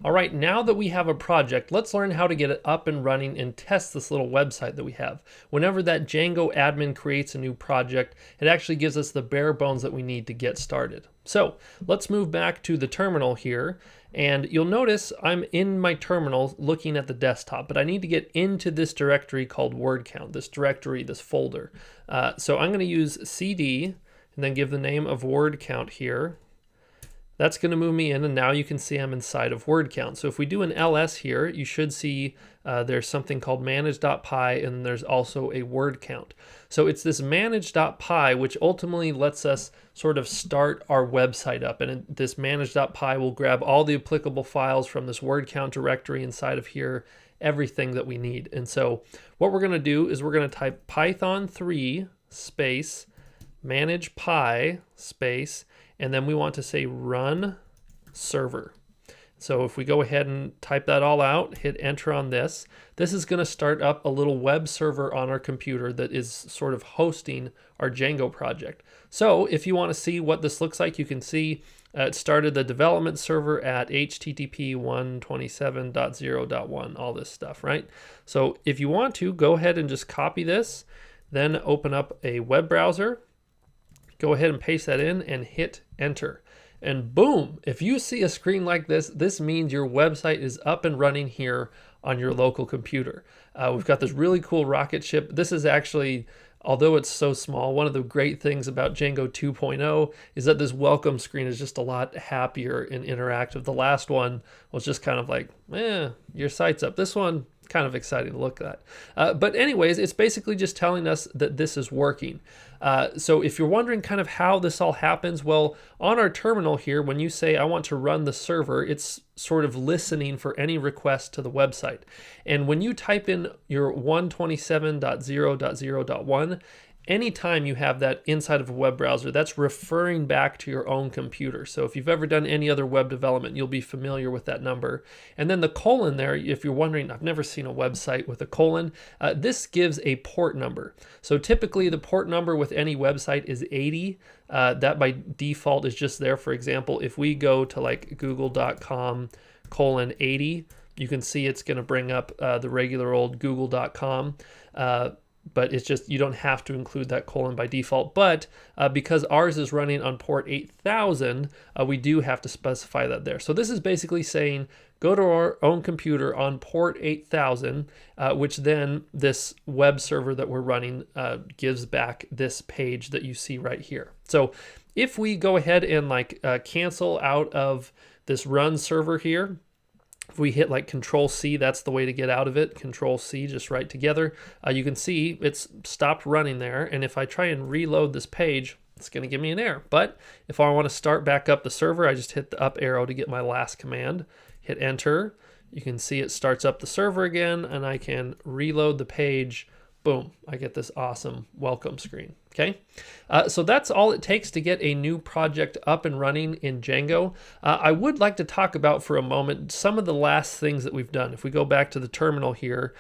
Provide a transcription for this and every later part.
All right, now that we have a project, let's learn how to get it up and running and test this little website that we have. Whenever that Django admin creates a new project, it actually gives us the bare bones that we need to get started. So let's move back to the terminal here, and you'll notice I'm in my terminal looking at the desktop, but I need to get into this directory called word count, this directory, this folder. So I'm going to use CD and then give the name of word count here. That's going to move me in, and now you can see I'm inside of word count. So if we do an ls here, you should see there's something called manage.py, and there's also a word count. So it's this manage.py which ultimately lets us sort of start our website up, and this manage.py will grab all the applicable files from this word count directory inside of here, everything that we need. And so what we're going to do is we're going to type python 3 space manage py space, and then we want to say run server. So if we go ahead and type that all out, hit enter on this, this is going to start up a little web server on our computer that is sort of hosting our Django project. So if you want to see what this looks like, you can see it started the development server at http 127.0.1, all this stuff, right? So if you want to, go ahead and just copy this, then open up a web browser, go ahead and paste that in and hit enter. And boom, if you see a screen like this, this means your website is up and running here on your local computer. We've got this really cool rocket ship. This is actually, although it's so small, one of the great things about Django 2.0 is that this welcome screen is just a lot happier and interactive. The last one was just kind of like, your site's up. This one, kind of exciting to look at. But anyways, it's basically just telling us that this is working. So if you're wondering kind of how this all happens, well, on our terminal here, when you say I want to run the server, it's sort of listening for any request to the website. And when you type in your 127.0.0.1, anytime you have that inside of a web browser, that's referring back to your own computer. So if you've ever done any other web development, you'll be familiar with that number. And then the colon there, if you're wondering, I've never seen a website with a colon, this gives a port number. So typically the port number with any website is 80. That by default is just there. For example, if we go to like google.com:80, you can see it's going to bring up the regular old google.com. But it's just, you don't have to include that colon by default. But because ours is running on port 8000, we do have to specify that there. So this is basically saying, go to our own computer on port 8000, which then this web server that we're running gives back this page that you see right here. So if we go ahead and like cancel out of this run server here, if we hit like Control C, that's the way to get out of it. Control C, just right together. You can see it's stopped running there. And if I try and reload this page, it's going to give me an error. But if I want to start back up the server, I just hit the up arrow to get my last command, hit enter. You can see it starts up the server again, and I can reload the page. Boom, I get this awesome welcome screen. Okay, so that's all it takes to get a new project up and running in Django. I would like to talk about for a moment some of the last things that we've done. If we go back to the terminal here,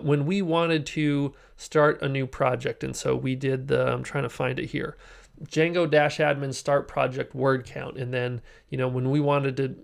when we wanted to start a new project, and so we did the, I'm trying to find it here, Django-admin start project word count, and then, you know, when we wanted to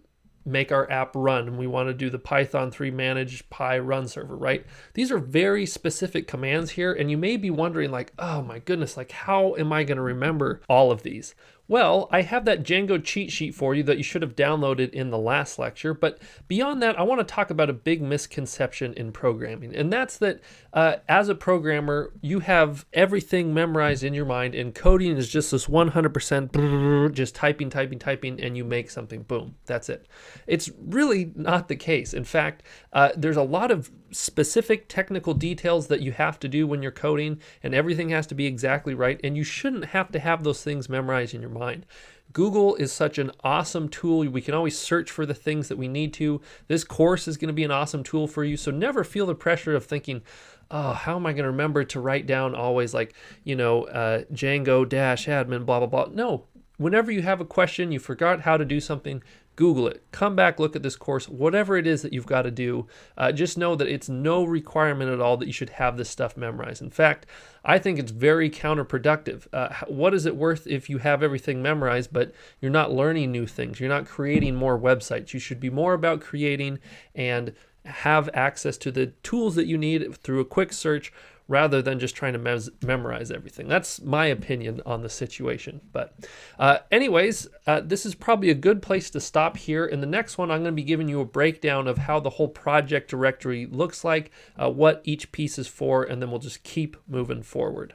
make our app run and we want to do the python 3 manage py run server, right? These are very specific commands here, and you may be wondering like, oh my goodness, like how am I going to remember all of these? Well, I have that Django cheat sheet for you that you should have downloaded in the last lecture. But beyond that, I want to talk about a big misconception in programming. And that's that as a programmer, you have everything memorized in your mind, and coding is just this 100% just typing, and you make something, boom, that's it. It's really not the case. In fact, there's a lot of specific technical details that you have to do when you're coding, and everything has to be exactly right, and you shouldn't have to have those things memorized in your mind. Google is such an awesome tool. We can always search for the things that we need to. This course is going to be an awesome tool for you, so never feel the pressure of thinking, oh, how am I going to remember to write down always like, you know, Django-admin, blah, blah, blah. No, whenever you have a question, you forgot how to do something, Google it, come back, look at this course, whatever it is that you've got to do. Just know that it's no requirement at all that you should have this stuff memorized. In fact, I think it's very counterproductive. What is it worth if you have everything memorized, but you're not learning new things? You're not creating more websites. You should be more about creating and have access to the tools that you need through a quick search, rather than just trying to memorize everything. That's my opinion on the situation. But anyways, this is probably a good place to stop here. In the next one, I'm going to be giving you a breakdown of how the whole project directory looks like, what each piece is for, and then we'll just keep moving forward.